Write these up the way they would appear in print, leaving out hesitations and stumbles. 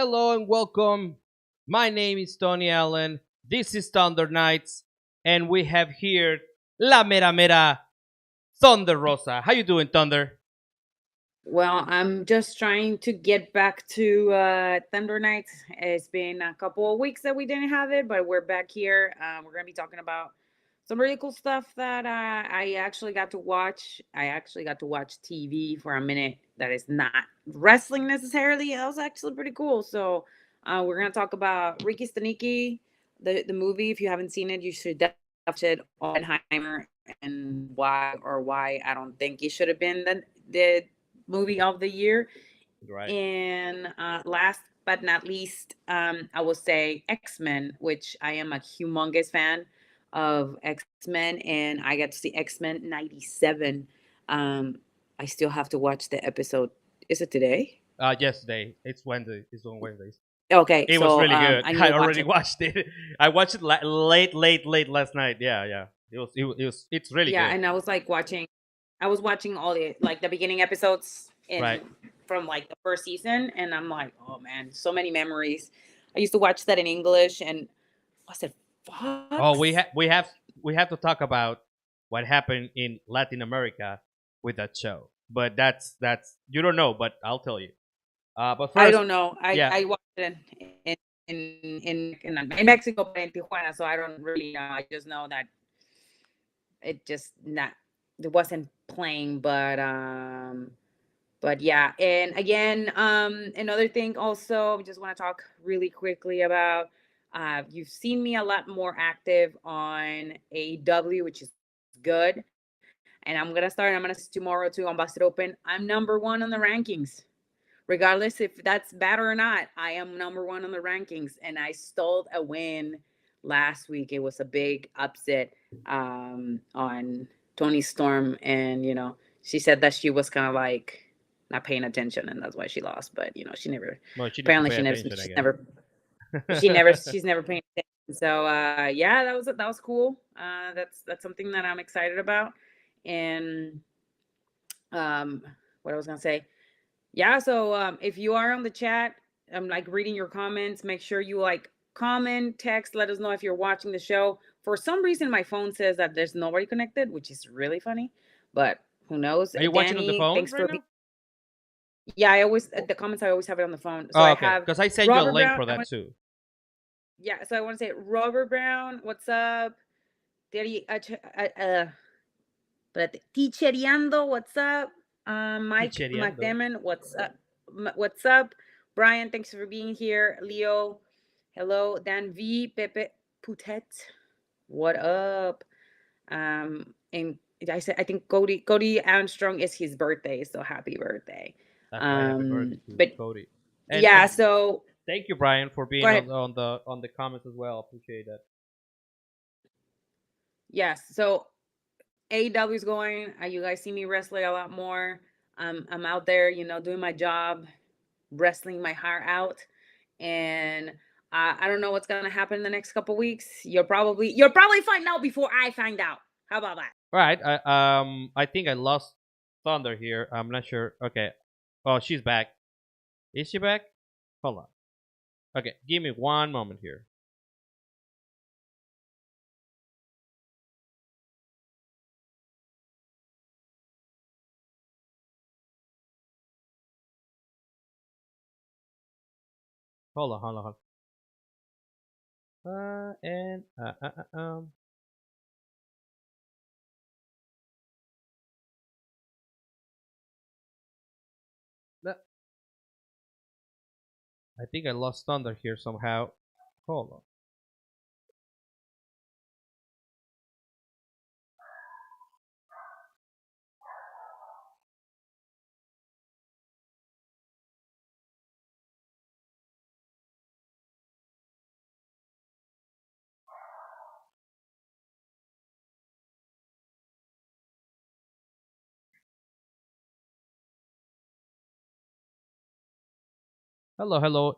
Hello and welcome. My name is Tony Allen. This is Thunder Nights, and we have here La Mera Mera Thunder Rosa. How you doing, Thunder? Well, I'm just trying to get back to Thunder Nights. It's been a couple of weeks that we didn't have it, but we're back here. We're going to be talking about some really cool stuff that I actually got to watch. I actually got to watch TV for a minute that is not wrestling necessarily. That was actually pretty cool. So we're going to talk about Ricky Stanicky, the movie. If you haven't seen it, you should definitely watch it. Oppenheimer, and why I don't think it should have been the movie of the year. Right. And last but not least, I will say X Men, which I am a humongous fan of X Men, and I got to see X Men '97. I still have to watch the episode. Is it today? Yesterday. It's Wednesday. It's on Wednesdays. Okay, It was so really good. I need I to watch already it. watched it. I watched it late last night. Yeah, yeah. It was. It's really Yeah, good. and I was like watching. I was watching all the beginning episodes in Right. from like the first season, and I'm like, oh man, so many memories. I used to watch that in English, and was it Oh, Fox? we have to talk about what happened in Latin America with that show. But that's you don't know, but I'll tell you. But I first, don't know. yeah. I watched it in Mexico, but in Tijuana, so I don't really know. I just know that it just not it wasn't playing, but yeah. And again, another thing also, I just want to talk really quickly about. You've seen me a lot more active on AEW, which is good. And I'm gonna start. I'm gonna tomorrow too on Busted Open. I'm number one on the rankings, regardless if that's bad or not. I am number one on the rankings, and I stole a win last week. It was a big upset on Tony Storm, and she said that she was kind of like not paying attention, and that's why she lost. But she never. Well, she needs to Apparently, pay attention, I she's guess. never she's never paying attention. So yeah, that was cool. That's something that I'm excited about, and um, what I was gonna say. Yeah, so if you are on the chat, I'm like reading your comments. Make sure you like comment, text, let us know if you're watching the show. For some reason, my phone says that there's nobody connected, which is really funny, but who knows? Are you watching on the Danny, phone thanks right for being. now? Yeah, I always the comments I always have it on the phone. So Oh, I okay. have Because I sent you a Robert link Brown. for that too. Yeah, so I want to say Robert Brown, what's up? Daddy, Teacheriando, what's up? Mike Chicheriando. McDermott, what's up? What's up? Brian, thanks for being here. Leo, hello. Dan V, Pepe Putet, what up? And I think Cody Armstrong is his birthday, so happy birthday. That's right. Happy birthday to But Cody. yeah, And so thank you, Brian, for go being ahead. on the comments as well. Appreciate that. Yes, so AEW is going. You guys see me wrestling a lot more. I'm out there, doing my job, wrestling my heart out, and I don't know what's gonna happen in the next couple weeks. You'll probably find out before I find out. How about that? All right. I think I lost Thunder here. I'm not sure. Okay. Oh, she's back. Is she back? Hold on. Okay, give me one moment here. Hold on. And I think I lost Thunder here somehow. Hold on. Hello, hello.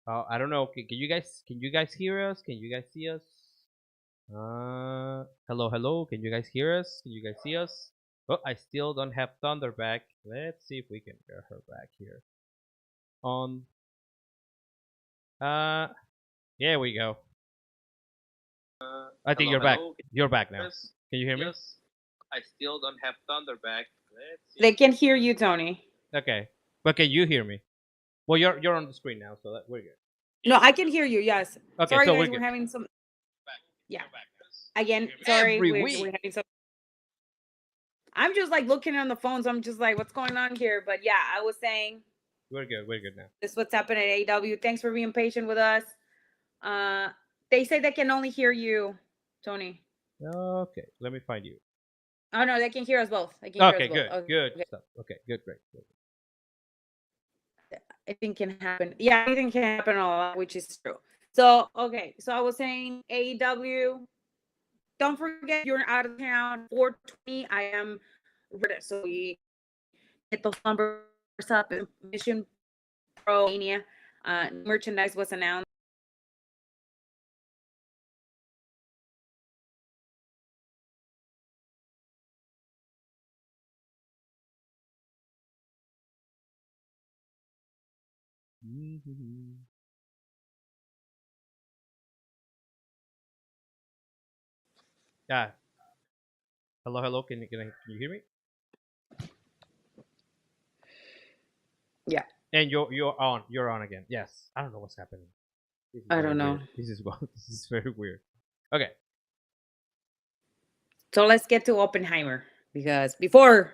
I don't know. Can you guys hear us? Can you guys see us? Hello, hello. Can you guys hear us? Can you guys see us? Oh, I still don't have Thunder back. Let's see if we can get her back here. On. Uh, Here we go. I think Hello, you're back. hello. You're back now. Yes, Can you hear me? yes. I still don't have Thunder back. Let's see. They can hear you, Tony. Okay. But can you hear me? Well, you're on the screen now, so we're good. No, I can hear you. Yes. Okay, Sorry, so we're guys. We're good. having some. Back. Yeah. You're back, guys. Again, Can you hear me? sorry. Every We're week. having some. I'm just like looking on the phones. I'm just like, what's going on here? But yeah, I was saying We're good. We're good now. this is what's happening at AEW. Thanks for being patient with us. Uh, they say they can only hear you, Tony. Okay, let me find you. Oh no, they can hear us both. They can hear Okay, us both. good, Okay. good stuff. Okay, good, great. Anything can happen. Yeah, anything can happen, all which is true. So okay, so I was saying AEW. Don't forget you're out of town. 420. I am ready. So we get those numbers up. Mission Pro Mania. Merchandise was announced. Mhm. Yeah. Hello, hello. Can you hear me? Yeah, And you're on. You're on again. Yes. I don't know what's happening. This is I very don't know. weird. This is this is very weird. Okay. So let's get to Oppenheimer because before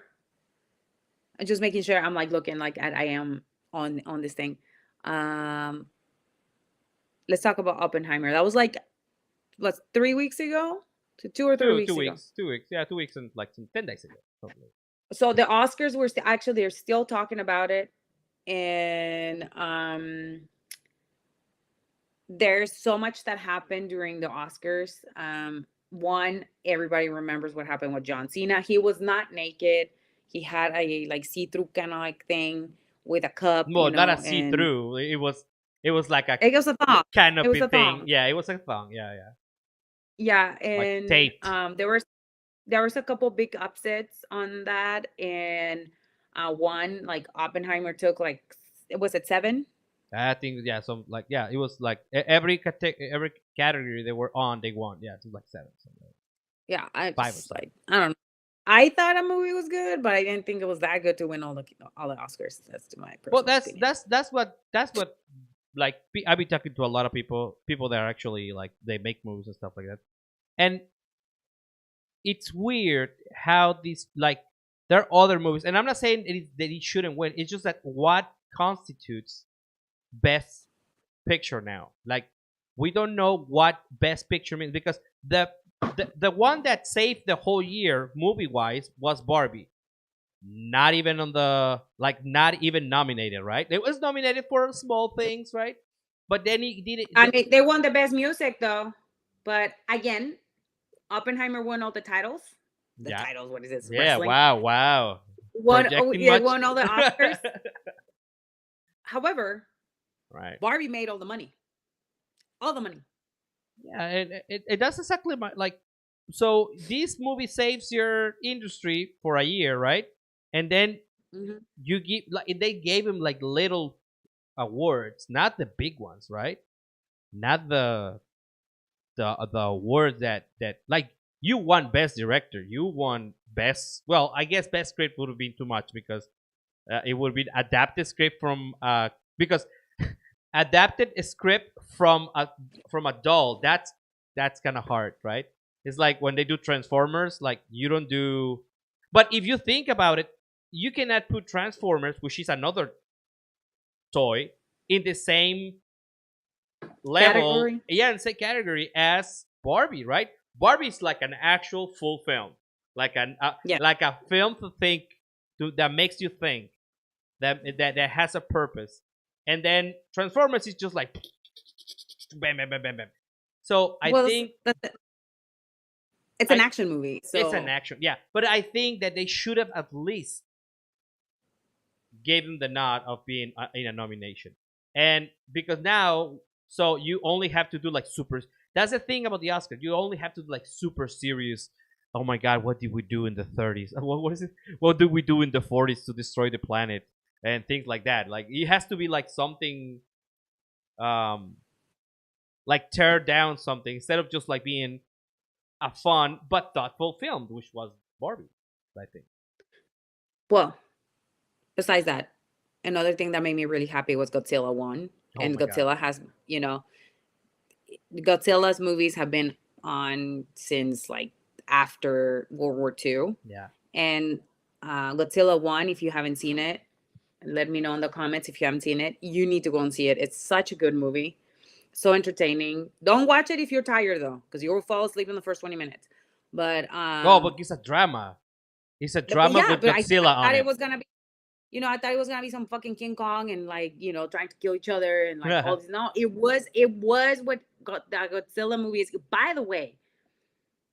I'm just making sure I'm like looking like I am on this thing. Um, let's talk about Oppenheimer. That was like what 3 weeks ago, 2 or 3 weeks Two ago. weeks. 2 weeks. Yeah, 2 weeks and like some 10 days ago. Probably. So the Oscars were actually they're still talking about it, and there's so much that happened during the Oscars. One, everybody remembers what happened with John Cena. He was not naked. He had a like see-through kind of like thing with a cup, Well, not a see and through. It was like a it was a thong. It was canopy a thing. thong. Yeah, it was a thong. Yeah, yeah. Yeah, Like and taped. there was a couple big upsets on that, and one like Oppenheimer took like it was at 7. I think yeah, some like yeah, it was like every category they were on, they won. Yeah, it was like 7, something like Yeah, I 5 or just 7. like I don't know. I thought a movie was good, but I didn't think it was that good to win all the Oscars. That's to my Well, personal that's opinion. that's that's what like I've been talking to a lot of people that are actually like they make movies and stuff like that, and it's weird how these like there are other movies, and I'm not saying that it shouldn't win. It's just that what constitutes best picture now. Like we don't know what best picture means because the one that saved the whole year movie wise was Barbie. Not even on the like not even nominated, right? It was nominated for small things, right? But then he did I it. mean, they won the best music though, but again, Oppenheimer won all the titles. The Yeah, titles, what is this? yeah. Wrestling. Wow, wow. Won, oh, Projecting yeah, much? won all the Oscars. However, Right. Barbie made all the money. All the money. Yeah, and that's exactly like. So this movie saves your industry for a year, right? And then Hmm. you give like they gave him like little awards, not the big ones, right? Not the awards that like you won best director, you won best. Well, I guess best script would have been too much because it would be adapted script from because adapted a script from a doll. That's kind of hard, right? It's like when they do Transformers, like you don't do. But if you think about it, you cannot put Transformers, which is another toy, in the same level, Category. yeah, in the same category as Barbie, right? Barbie's like an actual full film, Yeah. like a film to think that makes you think that has a purpose, and then Transformers is just like bam bam bam bam bam. So I Well, think it's an I action movie, it's an so action, yeah, but I think that they should have at least gave him the nod of being in a nomination, and because now so you only have to do like super. That's the thing about the Oscar. You only have to do like super serious oh my god, what did we do in the 30s? What is it? What did we do in the 40s to destroy the planet and things like that? Like it has to be like something, um, like tear down something instead of just like being a fun but thoughtful film, which was Barbie, I think. Well, besides that, another thing that made me really happy was Godzilla 1. Oh And my god. Godzilla has, Godzilla's movies have been on since like after World War II. Yeah. And Godzilla 1, if you haven't seen it, let me know in the comments if you haven't seen it. You need to go and see it. It's such a good movie. So entertaining. Don't watch it if you're tired though, because you will fall asleep in the first 20 minutes. But Oh, but it's a drama. It's a drama yeah, with but I Godzilla thought on it it. was gonna be, I thought it was gonna be some fucking King Kong and like, trying to kill each other and like all this. No, it was what got that Godzilla movie is. By the way,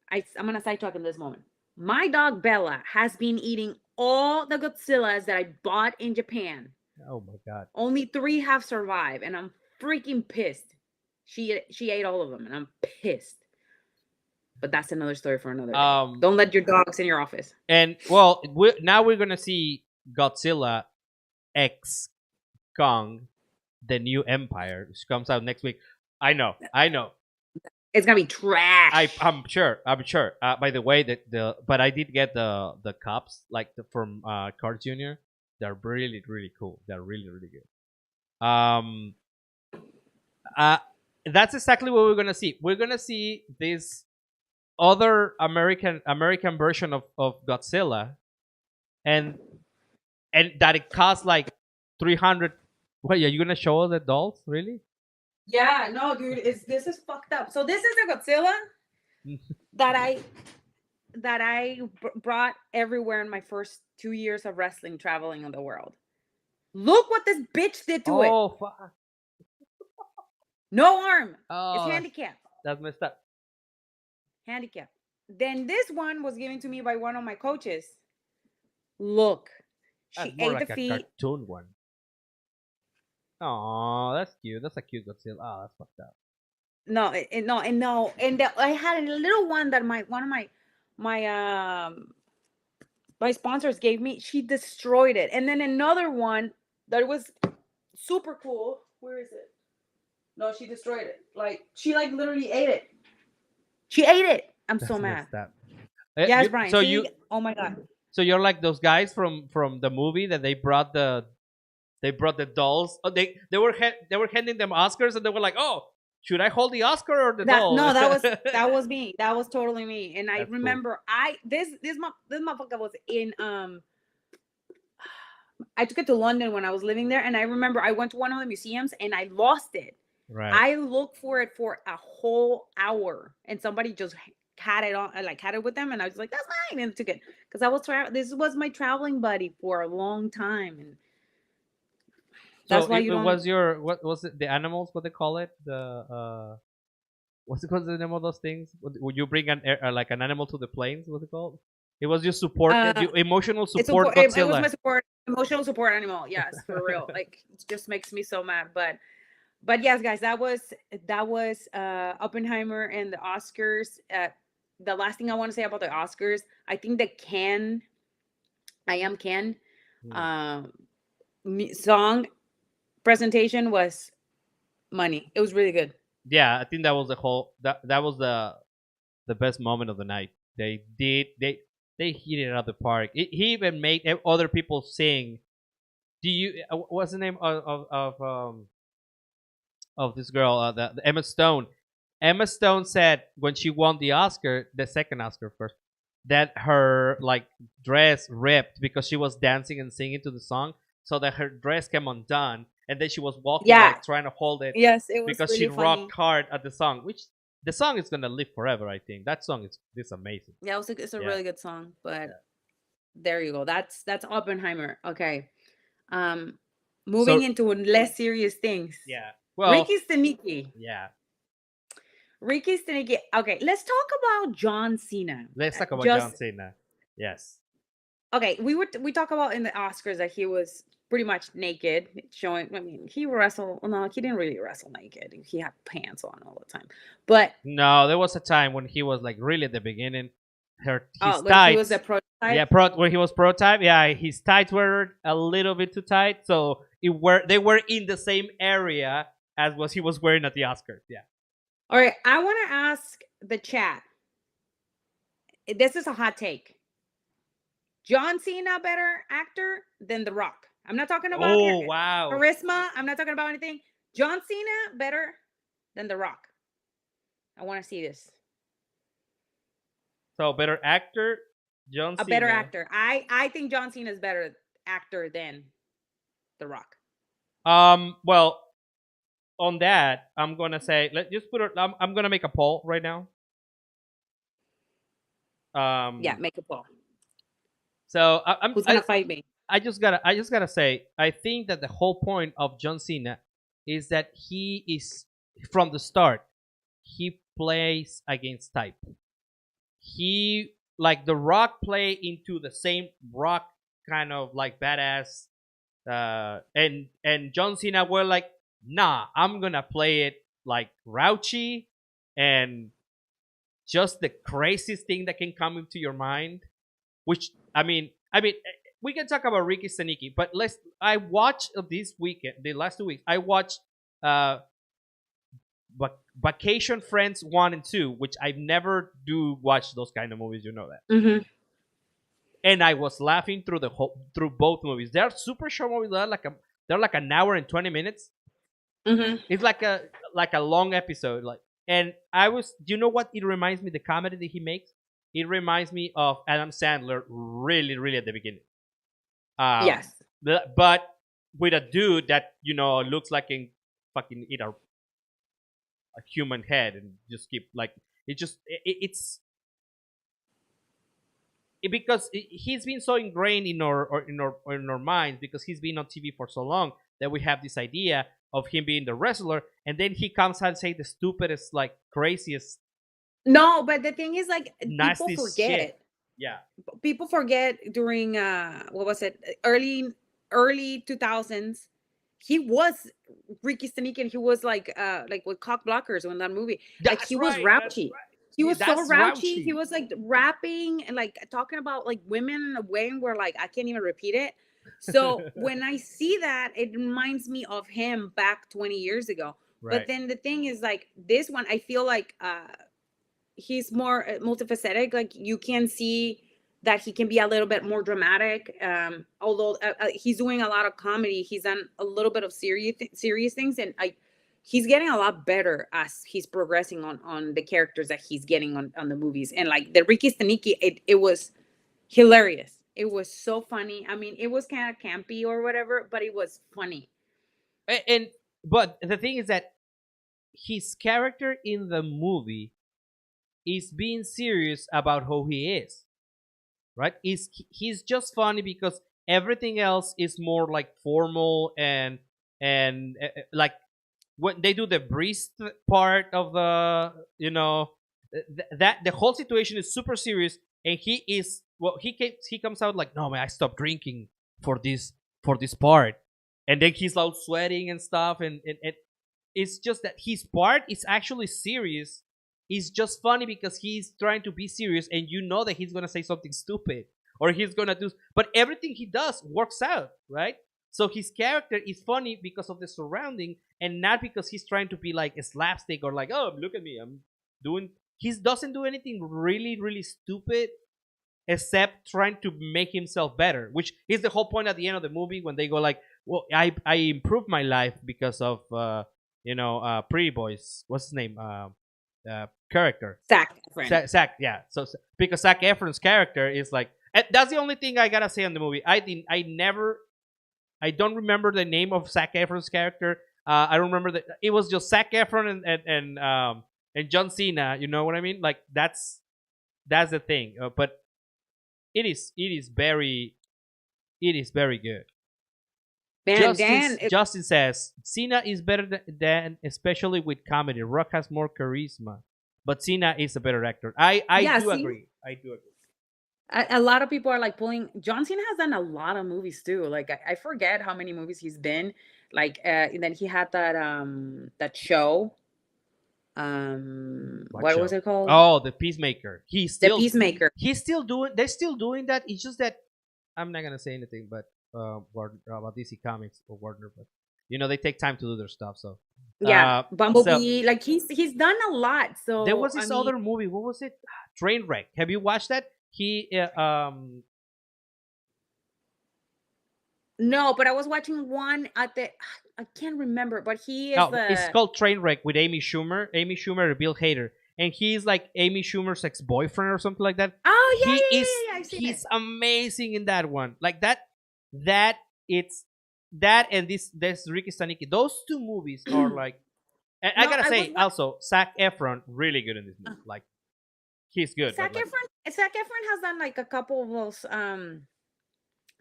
I'm gonna sidetrack in this moment. My dog Bella has been eating all the Godzillas that I bought in Japan. Oh my god. Only 3 have survived, and I'm freaking pissed. She ate all of them, and I'm pissed. But that's another story for another day. Um, Don't let your dogs in your office. and well, now we're gonna see Godzilla X Kong, the new Empire, which comes out next week. I know. It's gonna be trash. I'm sure. I'm sure. By the way, but I did get the cups like from Cards Junior. They're really really cool. They're really really good. Uh, that's exactly what we're gonna see. We're gonna see this other American version of Godzilla, and that it costs like 300. Wait, are you gonna show us the dolls? Really? Yeah, no, dude, this is fucked up. So this is the Godzilla that I brought everywhere in my first 2 years of wrestling traveling in the world. Look what this bitch did to it. Oh fuck! No arm. It's Oh, handicapped. that's messed up. Handicap. Then this one was given to me by one of my coaches. Look, That's she more ate like the a feet. cartoon one. Oh, that's cute. That's a cute Godzilla. Oh, that's fucked up. No, I had a little one that one of my sponsors gave me. She destroyed it, and then another one that was super cool. Where is it? No, she destroyed it. Like she like literally ate it. She ate it. I'm so That's mad. messed up. Yes, Brian. So See? Oh my god. so you're like those guys from the movie that they brought the dolls. Oh, they were handing them Oscars and they were like, oh, should I hold the Oscar or the That doll? no, that was me. That was totally me. And I That's cool. remember this motherfucker was in I took it to London when I was living there, and I remember I went to one of the museums and I lost it. Right. I looked for it for a whole hour, and somebody just had it on, like had it with them, and I was like, "That's mine," and took it because I was this was my traveling buddy for a long time, and So that's why you it don't. was your what was it? The animals? What they call it? What's it called? The name of those things? Would you bring like an animal to the planes? What's it called? It was your support, your emotional It's support it was Godzilla. my emotional support animal. Yes, for real. Like it just makes me so mad, but yes, guys, that was Oppenheimer and the Oscars. The last thing I want to say about the Oscars, I think that I Am Ken song presentation was money. It was really good. Yeah, I think that was that was the best moment of the night. They hit it out of the park. He even made other people sing. Do you what's the name of this girl? The Emma Stone. Emma Stone said when she won the Oscar, the second Oscar first, that her like dress ripped because she was dancing and singing to the song, so that her dress came undone, and then she was walking Yeah. like trying to hold it Yes, it was because really she funny. rocked hard at the song, which the song is gonna live forever. I think that song is amazing. Yeah, it's a Yeah. really good song, but there you go. That's Oppenheimer. Okay. Moving into less serious things. Yeah. Well. Ricky Stanicky. Yeah. Ricky Stanicky. Okay, let's talk about John Cena. Let's talk about John Cena. Yes. Okay, we talk about in the Oscars that he was pretty much naked, showing. I mean, he wrestled. No, he didn't really wrestle naked. He had pants on all the time. But no, there was a time when he was like really at the beginning. his when he was a tights. Yeah, prototype. when he was prototype, yeah, his tights were a little bit too tight, so they were in the same area as what he was wearing at the Oscars. Yeah. All right, I want to ask the chat. This is a hot take. John Cena better actor than The Rock. I'm not talking about Oh wow. charisma. I'm not talking about anything. John Cena better than The Rock. I want to see this. So better actor, John A Cena. better actor. I think John Cena is better actor than The Rock. Well, on that, I'm gonna say let's just put it. I'm gonna make a poll right now. Yeah, make a poll. So Who's gonna fight me? I just gotta say, I think that the whole point of John Cena is that he is from the start. He plays against type. He like the Rock play into the same Rock kind of like badass, and John Cena were like, nah, I'm gonna play it like grouchy and just the craziest thing that can come into your mind. Which we can talk about Ricky Stanicky, but I watched this weekend, the last 2 weeks, I watched uh, Vacation Friends 1 and 2, which I never do watch those kind of movies, you know that. Mm-hmm. And I was laughing through both movies. They're super short movies. They're like an hour and 20 minutes. Mm-hmm. It's like a long episode. And I was, do you know what it reminds me? The comedy that he makes. It reminds me of Adam Sandler, really, really at the beginning. Yes. But with a dude that looks like a fucking eat a human head and just keep like because he's been so ingrained in our minds because he's been on TV for so long that we have this idea of him being the wrestler, and then he comes out and say the stupidest, like craziest. No, but the thing is, like, people forget. Shit. Yeah. People forget during what was it? Early 2000s. He was Ricky Stanicky, and he was like with cock blockers in that movie. Like he was raunchy. He was so raunchy. He was like rapping and like talking about like women in a way where like I can't even repeat it. So when I see that, it reminds me of him back 20 years ago. Right. But then the thing is, like, this one, I feel like he's more multifaceted. Like you can see that he can be a little bit more dramatic. Although he's doing a lot of comedy, he's done a little bit of serious things, and he's getting a lot better as he's progressing on the characters that he's getting on the movies. And like the Ricky Stanicky, it was hilarious. It was so funny. I mean, it was kind of campy or whatever, but it was funny. But the thing is that his character in the movie is being serious about who he is, right? He's just funny because everything else is more like formal and like when they do the breast part of the that the whole situation is super serious, and he comes out like, no man, I stopped drinking for this part, and then he's out sweating and stuff, and it's just that his part is actually serious. It's just funny because he's trying to be serious, and you know that he's gonna say something stupid or he's gonna do, but everything he does works out, right? So his character is funny because of the surrounding, and not because he's trying to be like a slapstick or like, oh, look at me, I'm doing. He doesn't do anything really, really stupid, except trying to make himself better, which is the whole point at the end of the movie when they go like, well, I improved my life because of Pretty Boys. What's his name? Character. Zac Efron. Zac, yeah. So because Zac Efron's character is like, that's the only thing I gotta say on the movie. I don't remember the name of Zac Efron's character. I don't remember that it was just Zac Efron and John Cena. You know what I mean? Like that's the thing. But it is very good. Man, Justin says Cena is better than especially with comedy. Rock has more charisma, but Cena is a better actor. I do agree. A lot of people are like pulling. John Cena has done a lot of movies too. Like I forget how many movies he's been. Like and then he had that show. What what was show? it called? Oh, the Peacemaker. The Peacemaker. He's still doing. They're still doing that. It's just that I'm not gonna say anything, but about DC Comics or Warner, but they take time to do their stuff. So, Yeah, so Bumblebee. Like he's done a lot. there So was I this mean, other movie. What was it? Trainwreck. Have you watched that? He no, but I was watching one at the. I can't remember, but he is no, it's the. called Trainwreck with Amy Schumer. Amy Schumer and Bill Hader, and he's like Amy Schumer's ex-boyfriend or something like that. Oh yeah, He yeah, is yeah, yeah. I've seen it. he's amazing in that one. Like that it's that and this Ricky Stanicky. Those two movies are like. And I No, gotta I was say also, Zac Efron really good in this movie. Like he's good, but Zac like Efron. Zac Efron has done like a couple of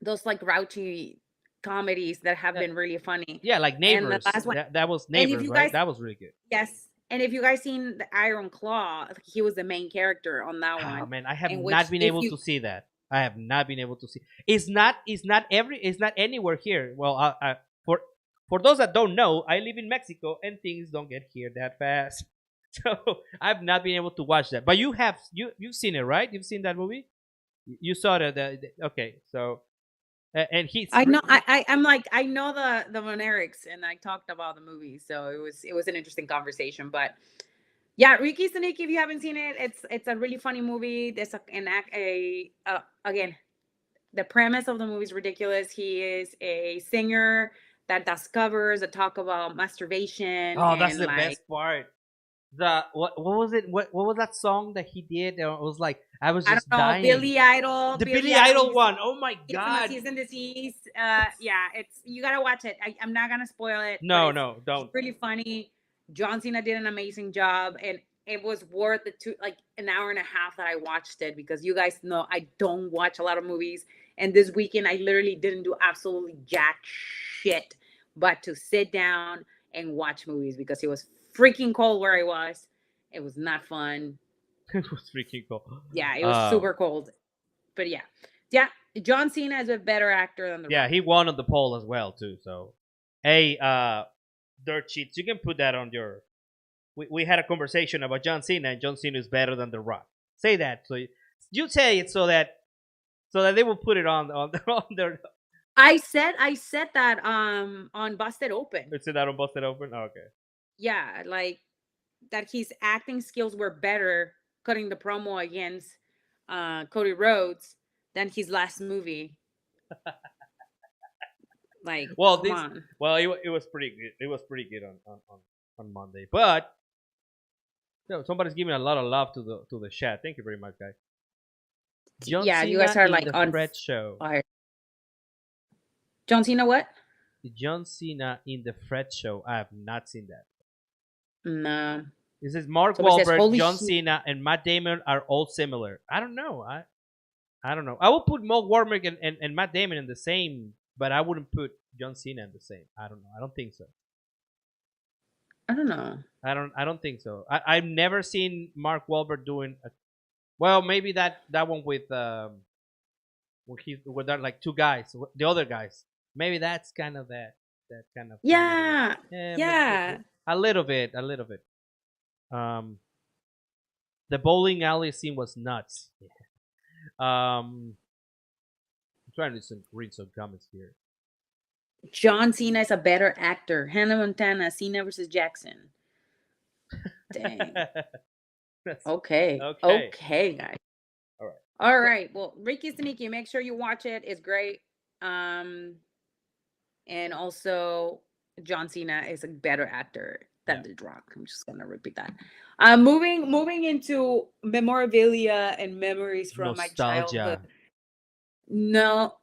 those like grouchy comedies that have uh, been really funny. yeah, like And the Neighbors. last one, That was and if Neighbors, you right? guys, That was really good. yes, and if you guys seen the Iron Claw, he was the main character on that Oh one. man, I have In which, not been if able you, to see that. I have not been able to see. It's not anywhere here. Well, for those that don't know, I live in Mexico and things don't get here that fast. So I've not been able to watch that. But you've seen it, right? You've seen that movie. You saw okay. So and he's I know, I'm like, I know the Monerics, and I talked about the movie, so it was an interesting conversation, but. Yeah, Ricky Stanicky, if you haven't seen it, it's a really funny movie. There's again, the premise of the movie is ridiculous. He is a singer that does covers that talk about masturbation oh, that's and the like best part. The what was it? What was that song that he did? It was like I was I don't just know, dying. Billy Idol. The Billy Billy Idol Idol used to one. Oh my be from a god. season disease. Yeah, it's you gotta watch it. I'm not gonna spoil it, but No, no, it's don't. really funny. John Cena did an amazing job, and it was worth the an hour and a half that I watched it, because you guys know I don't watch a lot of movies, and this weekend I literally didn't do absolutely jack shit but to sit down and watch movies because it was freaking cold where I was. It was not fun. It was freaking cool. Yeah, it was Um, super cold. But yeah, John Cena is a better actor than The yeah, Rock. he won on the poll as well too. So, hey, dirt sheets. You can put that on your. We had a conversation about John Cena, and John Cena is better than The Rock. Say that. So you say it so that they will put it on on their. I said that on Busted Open. Is it that on Busted Open? Oh, okay. Yeah, like that his acting skills were better cutting the promo against Cody Rhodes than his last movie. Like, Well, come on. it was pretty good. It was pretty good on Monday, but somebody's giving a lot of love to the chat. Thank you very much, guys. John Yeah, Cena you guys are in like the on Fred show. fire. John Cena, what? John Cena in the Fred show. I have not seen that. No. This is Mark Somebody says, Wahlberg, "Holy John shit." Cena, and Matt Damon are all similar. I don't know. I don't know. I would put Mark Wahlberg and Matt Damon in the same, but I wouldn't put John Cena in the same. I don't know. I don't think so. I don't know. I don't think so. I've never seen Mark Wahlberg doing well, maybe that one with with that like two guys, the other guys. Maybe that's kind of that kind of Yeah. yeah, Yeah. a little bit, a little bit. Um, the bowling alley scene was nuts. I'm trying to read some comments here. John Cena is a better actor. Hannah Montana, Cena versus Jackson. Dang. Okay. Okay. Okay, guys. All right. All right. Well, Ricky Stanicky, make sure you watch it. It's great. And also John Cena is a better actor than The Rock. I'm just gonna repeat that. Moving into memorabilia and memories from my Nostalgia. childhood. No,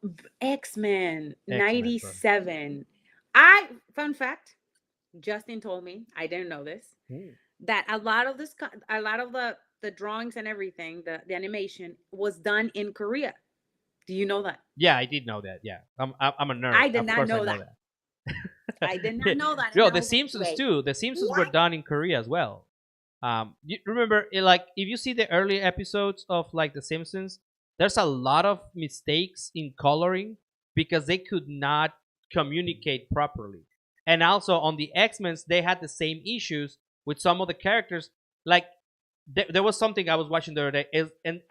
X-Men X-Men, 97. Fun fact, Justin told me, I didn't know this, that a lot of the drawings and everything, the animation was done in Korea. Do you know that? Yeah, I did know that. Yeah, I'm a nerd. I did Of not course know I that. I did not know that. Yo, And I The was like, Simpsons wait, too. The Simpsons were what? done in Korea as well. You remember, like, if you see the early episodes of like The Simpsons, there's a lot of mistakes in coloring because they could not communicate properly. And also on the X-Men, they had the same issues with some of the characters. Like there was something I was watching the other day, and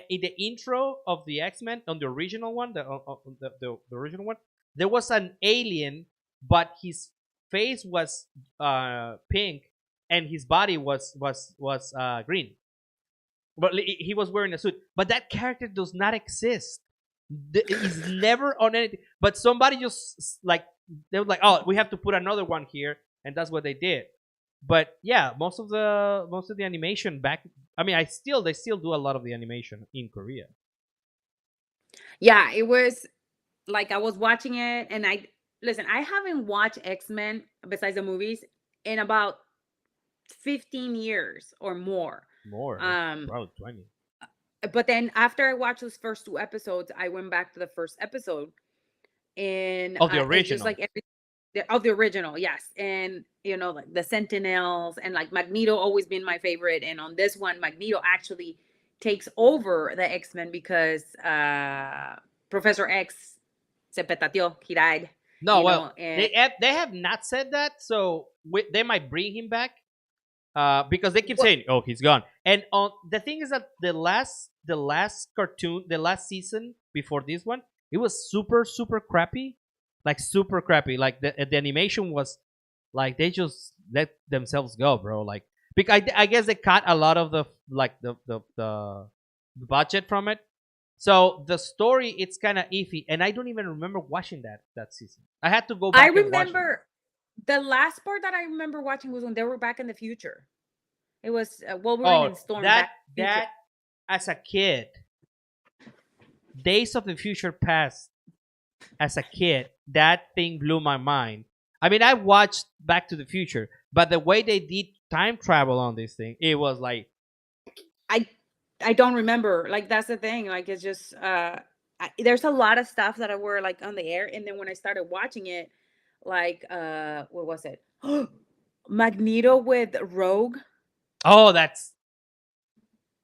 in the intro of the X-Men on the original one, the original one, there was an alien, but his face was pink and his body was green. But he was wearing a suit. But that character does not exist. He's never on anything. But somebody just like they were like, oh, we have to put another one here, and that's what they did. But yeah, most of the animation back. I mean, they still do a lot of the animation in Korea. Yeah, it was like I was watching it, and I listen. I haven't watched X-Men besides the movies in about 15 years or more. More, Um, probably 20. but then after I watched those first two episodes, I went back to the first episode, and Of the it's just original. like of the original, yes. And like the Sentinels and like Magneto always been my favorite. And on this one, Magneto actually takes over the X-Men because Professor X se petateó, he died. No, well, And they have not said that, so they might bring him back. Because they keep well, saying, "Oh, he's gone." And the thing is that the last cartoon, the last season before this one, it was super super crappy, like super crappy. Like the animation was like they just let themselves go, bro. Like because I guess they cut a lot of the like the budget from it. So the story it's kind of iffy, and I don't even remember watching that season. I had to go I back and watch it. remember the last part that I remember watching was when they were back in the future. It was Wolverine Oh, and Storm that back in the future. that as a kid, Days of the Future Past. As a kid, that thing blew my mind. I mean, I watched Back to the Future, but the way they did time travel on this thing, it was like, I I don't remember. Like that's the thing. Like it's just there's a lot of stuff that I were like on the air, and then when I started watching it, like what was it? Magneto with Rogue. oh,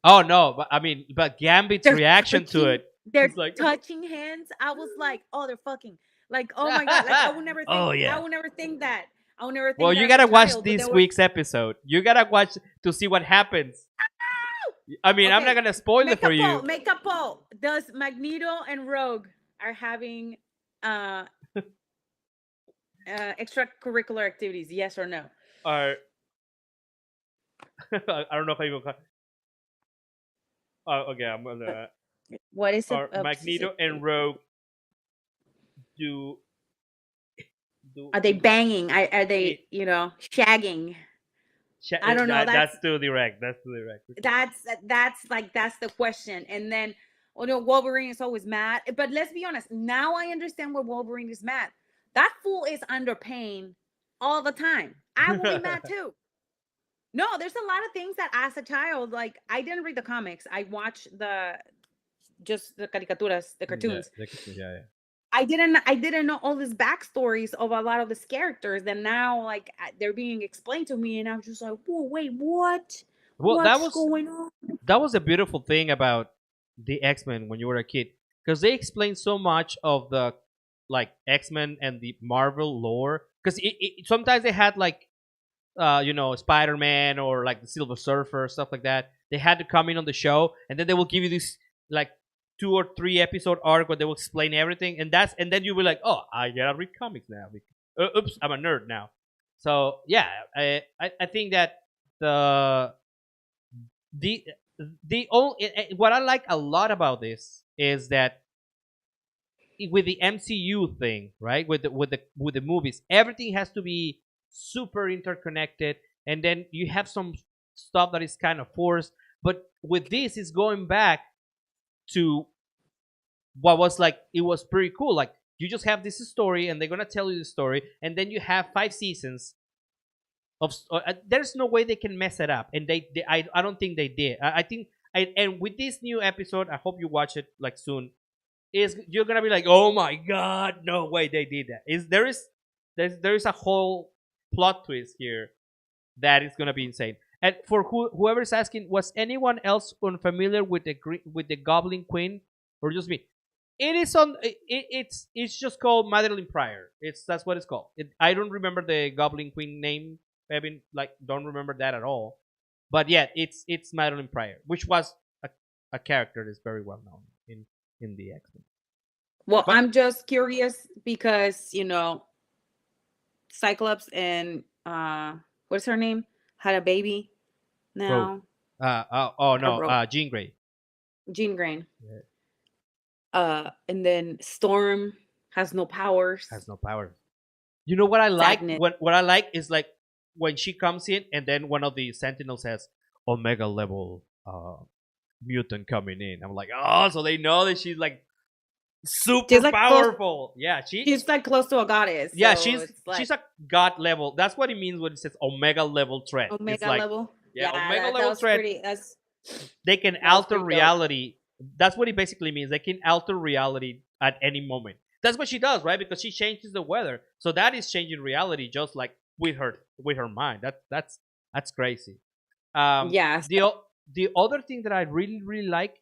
oh no, but I mean, but Gambit's They're reaction to touching. it, They're he's like, touching hands. I was like, oh, they're fucking. Like, oh my god. Like I would never think. oh I yeah. would never think that. I would never Well, think that you as a gotta watch child. But they this were week's episode. You gotta watch to see what happens. I mean, I'm not okay. gonna spoil it Make for a poll. you. Make a poll. Does Magneto and Rogue are having uh extracurricular activities? Yes or no? Or I don't know if I even. Oh, okay, I'm gonna. What is it? Or Magneto and Rogue do Are they banging? Are they, it, shagging? I don't know. that's too direct. That's too direct. That's the question. And then, Wolverine is always mad. But let's be honest. Now I understand why Wolverine is mad. That fool is under pain all the time. I will be mad too. No, there's a lot of things that as a child, like I didn't read the comics. I watched just the caricaturas, the cartoons. Yeah. I didn't know all these backstories of a lot of these characters, and now like they're being explained to me, and I'm just like, whoa, wait, what? Well, What's going on? that was a beautiful thing about the X-Men when you were a kid, because they explained so much of the like X-Men and the Marvel lore. Because sometimes they had like Spider-Man or like the Silver Surfer, stuff like that. They had to come in on the show, and then they will give you this like 2 or 3 episode arc where they will explain everything, and then you will like, oh, I gotta read comics now. Oops, I'm a nerd now. So yeah, I think that the the the only what I like a lot about this is that with the MCU thing, right? With the movies, everything has to be super interconnected, and then you have some stuff that is kind of forced. But with this, it's going back to what was like it was pretty cool. Like you just have this story, and they're gonna tell you the story, and then you have 5 seasons of. There's no way they can mess it up, and I don't think they did. I think and with this new episode, I hope you watch it like soon. Is you're gonna be like, oh my god, no way they did that. There is a whole plot twist here that is gonna be insane. And for whoever's asking, was anyone else unfamiliar with the Goblin Queen, or just me? It is on. It's just called Madeline Pryor. That's what it's called. I don't remember the Goblin Queen name, I mean, like, don't remember that at all. But yeah, it's Madeline Pryor, which was a character that's very well known in the X-Men. Well, But I'm just curious because Cyclops and what's her name had a baby Rogue. now. Oh Not no, Rogue, Jean Grey. Jean Grey. Yeah, And then Storm has no powers. has no power. You know what I like? Sadness. What I like is like when she comes in and then one of the Sentinels has Omega level mutant coming in. I'm like, oh, so they know that she's like super She's like close. powerful. Yeah, She's like close to a goddess. yeah, So she's it's like she's a god level. That's what it means when it says Omega level threat. It's Omega like level. yeah, Yeah, Omega that level was threat. pretty. They can That was alter pretty dope. reality. That's what it basically means. They can alter reality at any moment. That's what she does, right? Because she changes the weather. So that is changing reality just like with her mind. That's crazy. Yeah. The other thing that I really like,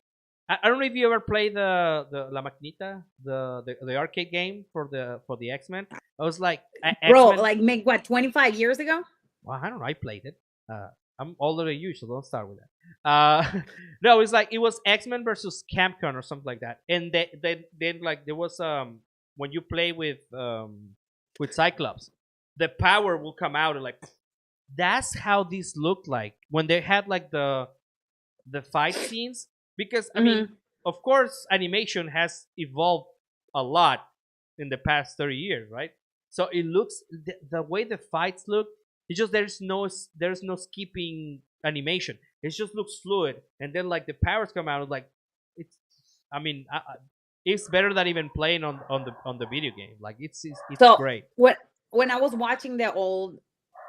I don't know if you ever played the La Maquinita, the arcade game for the X-Men. I was like Bro, X-Men. like make what 25 years ago? Well, I don't know. I played it. I'm older than you, so don't start with that. No, it's like it was X-Men versus Capcom or something like that. And then like there was when you play with Cyclops, the power will come out and like that's how these looked like when they had like the fight scenes. Because I mean, of course, animation has evolved a lot in the past 30 years, right? So it looks the way the fights look. It's just there's no skipping animation. It just looks fluid, and then like the powers come out like it's. I mean, it's better than even playing on the video game. Like it's So great. when I was watching the old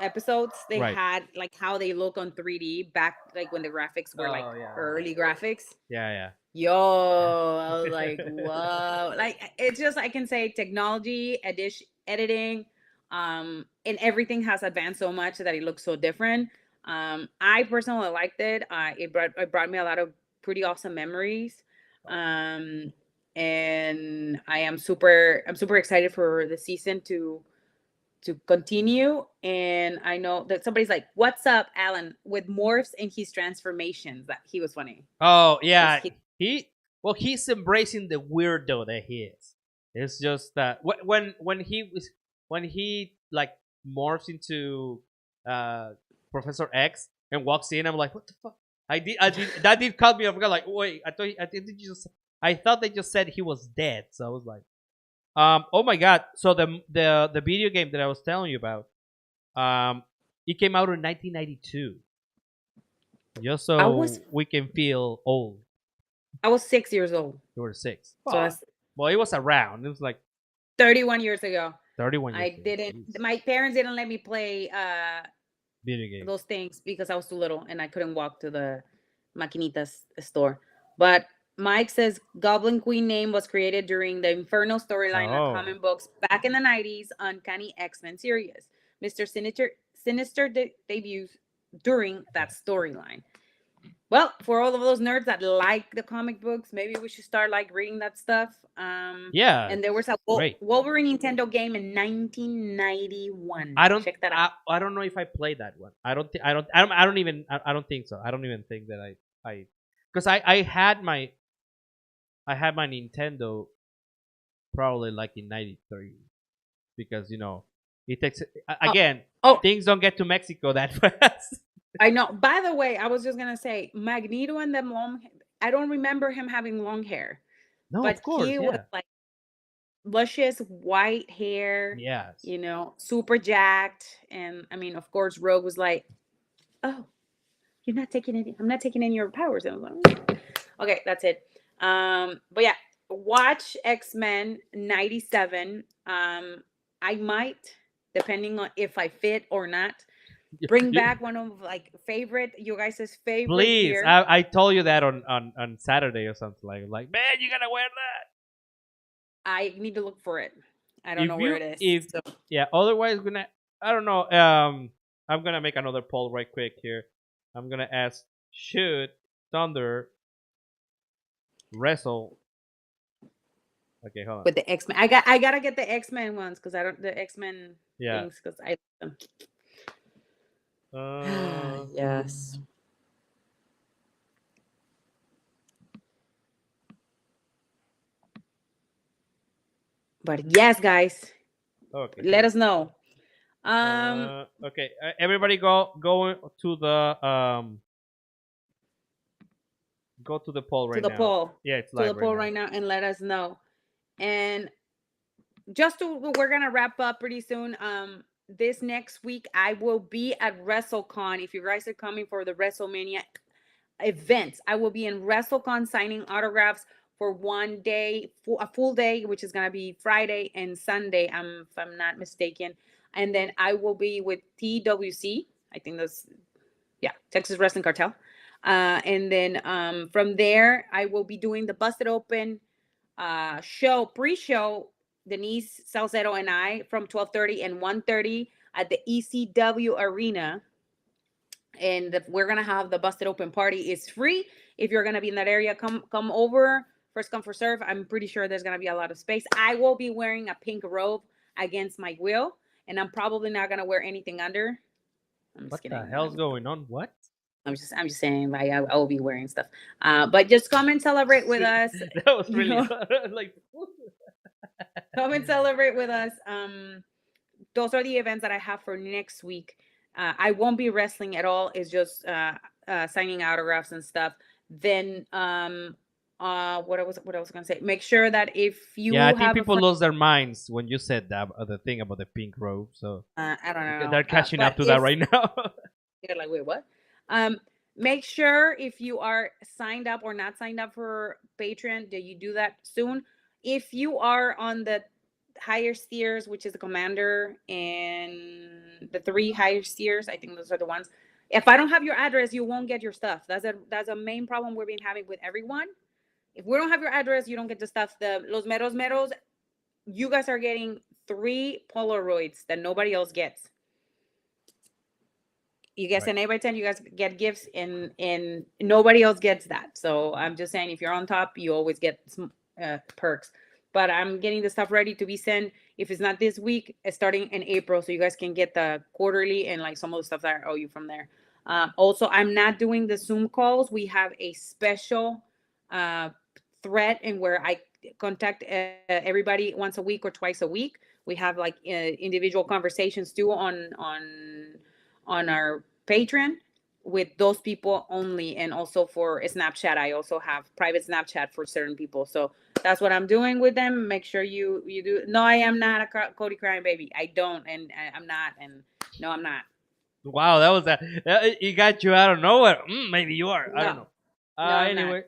episodes, they Right. had like how they look on 3D back, like when the graphics were like Oh, yeah. early graphics. Yeah, Yo, I was like, whoa. Like it's just I can say technology, editing, and everything has advanced so much that it looks so different. I personally liked it. It brought me a lot of pretty awesome memories. And I'm super excited for the season to continue. And I know that somebody's like, "What's up, Alan?" With morphs and his transformations. That he was funny. Oh yeah, He- he's embracing the weirdo that he is. It's just that when he like morphs into Professor X and walks in, I'm like, what the fuck? I did that did cut me off. Like, wait, I thought they just said he was dead. So I was like, oh my god. So the video game that I was telling you about, it came out in 1992. Just I was so we can feel old. I was 6 years old. You were 6. So that's Well, it was around. It was like 31 years ago. 31 years I ago. didn't. Jeez. My parents didn't let me play Video game. those things because I was too little and I couldn't walk to the Maquinitas store. But Mike says Goblin Queen name was created during the Inferno storyline of Oh. comic books back in the 90s Uncanny X-Men series. Mr. Sinister debuts during that storyline. Well, for all of those nerds that like the comic books, maybe we should start like reading that stuff. Yeah. And there was a great. Wolverine Nintendo game in 1991. I don't. Check that out. I don't know if I played that one. I don't. I don't even. I don't think so. I don't even think that I. Because I had my Nintendo probably like in '93 because it takes again things don't get to Mexico that fast. I know. By the way, I was just gonna say Magneto and them long. I don't remember him having long hair. No, but of course, he was like luscious white hair. Yes. Super jacked. And I mean, of course, Rogue was like, "Oh, you're not taking any. I'm not taking any of your powers." And I was like, "Okay, that's it." But yeah, watch X-Men 97. I might, depending on if I fit or not, bring back one of like you guys' favorite. Please, gear. I told you that on Saturday or something like man, you gotta wear that. I need to look for it. I don't know where it is. Yeah, otherwise I don't know. I'm gonna make another poll right quick here. I'm gonna ask, should Thunder wrestle? Okay, hold on. With the X-Men, I gotta get the X-Men ones because I don't the X-Men things because I. Uh, Yes. But yes, guys, okay, let here. us know. Um, Okay. Everybody, go to the go to the poll to right the now. poll, Yeah, it's to the live right poll now. right now, and let us know. And just to, we're gonna wrap up pretty soon. This next week I will be at WrestleCon. If you guys are coming for the WrestleMania events, I will be in WrestleCon signing autographs for one day, a full day, which is gonna be Friday and Sunday. If I'm not mistaken. And then I will be with TWC. I think that's, yeah, Texas Wrestling Cartel. And then from there, I will be doing the Busted Open show, pre-show, Denise Salcedo and I, from 12:30 and 1:30 at the ECW Arena. And we're gonna have the Busted Open party. It's free. If you're gonna be in that area, come over. First come, first serve. I'm pretty sure there's gonna be a lot of space. I will be wearing a pink robe against my will, and I'm probably not gonna wear anything under. I'm just What the kidding. hell's going on? What? I'm just saying, like, I will be wearing stuff. But just come and celebrate with us. That was You really know, like. come and celebrate with us. Those are the events that I have for next week. I won't be wrestling at all. It's just signing autographs and stuff. Then what I was gonna say. Make sure that if Yeah, I you think have a people friend, lost their minds when you said that other thing about the pink robe. So I don't know, they're catching but up to that if right now. you're like, wait, what? Make sure if you are signed up or not signed up for Patreon that you do that soon. If you are on the higher tiers, which is the commander and the three higher tiers, I think those are the ones. If I don't have your address, you won't get your stuff. That's a main problem we've been having with everyone. If we don't have your address, you don't get the stuff. The Los Meros Meros, you guys are getting 3 Polaroids that nobody else gets. You get Right. an 8 by 10, you guys get gifts, and nobody else gets that. So I'm just saying, if you're on top, you always get some perks. But I'm getting the stuff ready to be sent. If it's not this week, it's starting in April, so you guys can get the quarterly and like some of the stuff that I owe you from there. Also, I'm not doing the Zoom calls. We have a special uh, thread in where I contact everybody once a week or twice a week. We have like individual conversations too on our Patreon with those people only. And also for Snapchat, I also have private Snapchat for certain people. So that's what I'm doing with them. Make sure you do. No, I am not a Cody crying baby. I don't, and I'm not. And no, I'm not. Wow, that was that. It got you out of nowhere. Maybe you are. I don't No, know. no, I'm not. Anyway.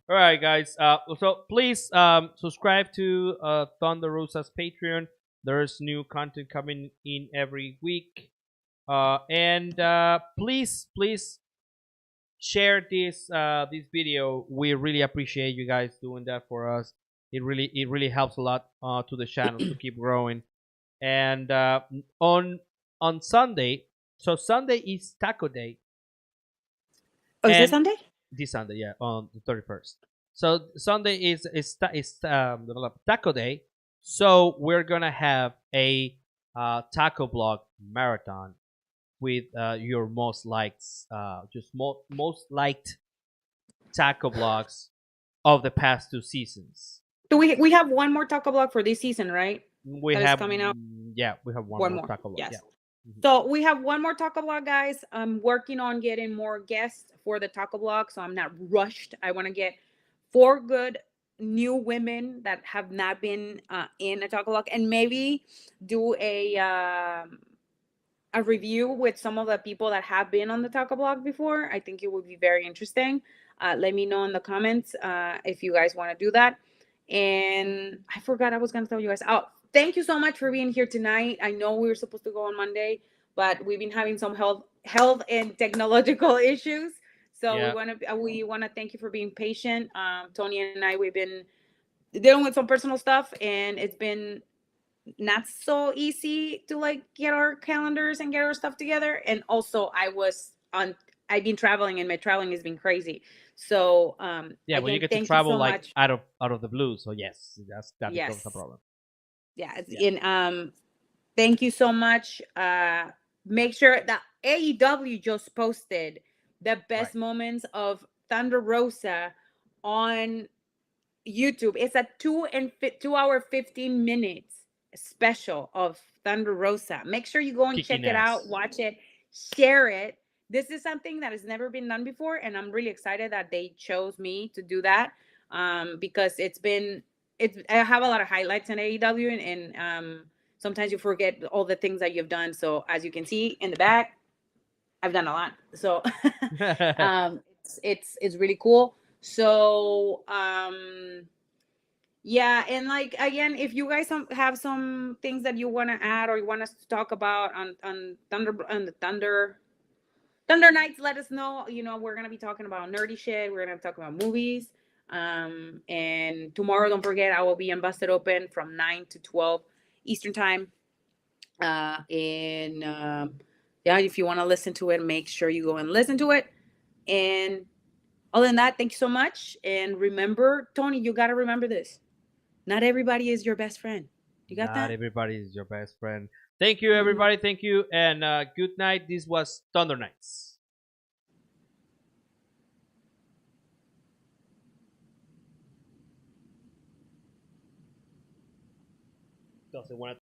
All right, guys. So please subscribe to Thunder Rosa's Patreon. There's new content coming in every week. And please share this video. We really appreciate you guys doing that for us. It really helps a lot to the channel to keep growing. And on Sunday, so Sunday is Taco Day, Oh, is this and Sunday? this Sunday, yeah, on the 31st. So Sunday is Taco Day. So we're gonna have a taco blog marathon with your most liked, most liked taco blogs of the past 2 seasons. Do we have one more taco block for this season, right? We That is have, coming out. yeah, we have one One more more. taco blog. Yeah. Yes. Mhm. So we have one more taco block, guys. I'm working on getting more guests for the taco block, so I'm not rushed. I want to get 4 good new women that have not been in a taco block, and maybe do a review with some of the people that have been on the taco block before. I think it would be very interesting. Let me know in the comments if you guys want to do that. And I forgot I was going to tell you guys. Oh, thank you so much for being here tonight. I know we were supposed to go on Monday, but we've been having some health and technological issues. So Yeah. we want to thank you for being patient. Tony and I, we've been dealing with some personal stuff, and it's been not so easy to like get our calendars and get our stuff together. And also I've been traveling, and my traveling has been crazy. So Yeah, when you again, get to thank you travel so like much. out of the blue, so yes, that becomes a Yes. problem. Yeah. Yeah. And thank you so much. make sure that AEW just posted the Right. best moments of Thunder Rosa on YouTube. It's a 2 hour 15 minutes special of Thunder Rosa. Make sure you go and Kicking check it out, ass. watch it, share it. This is something that has never been done before, and I'm really excited that they chose me to do that. Because I have a lot of highlights in AEW, and sometimes you forget all the things that you've done. So as you can see in the back, I've done a lot. So it's really cool. So yeah, and like again, if you guys have some things that you want to add or you want us to talk about on the Thunder Nights, let us know. We're gonna be talking about nerdy shit. We're gonna be talking about movies. And tomorrow, don't forget, I will be on Busted Open from 9 to 12 Eastern time. And yeah, if you want to listen to it, make sure you go and listen to it. And other than that, thank you so much. And remember, Tony, you got to remember this. Not everybody is your best friend. You got Not that? everybody is your best friend. Thank you, Mm-hmm. everybody. Thank you, and good night. This was Thunder Nights. Doesn't want to